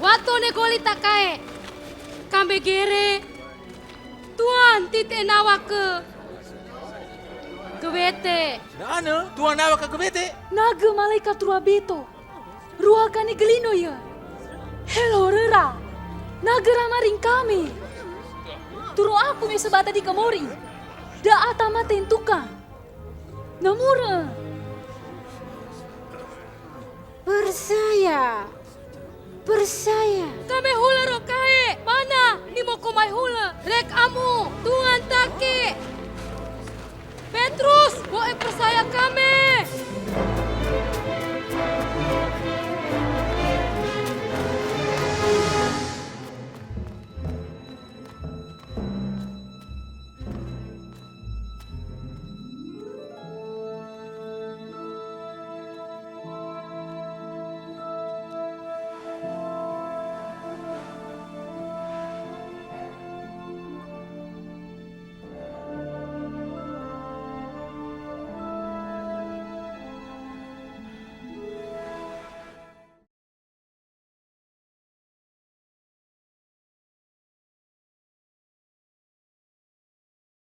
Watone goli takae. Kambe gere. Tuan tite nawa ke. Gewete. Nana, tuan nawa ka gewete? Naga malaikat ruabito. Ruakani gelino ya. Hello rera. Naga ramaring kami. Turo aku me sebata di kamori. Da ata maten tuka. Namura. Persaya. Kame hula rokae. Mana? Nimo komai hula. Rek amu. Tuan take. Petrus, boe persaya kame.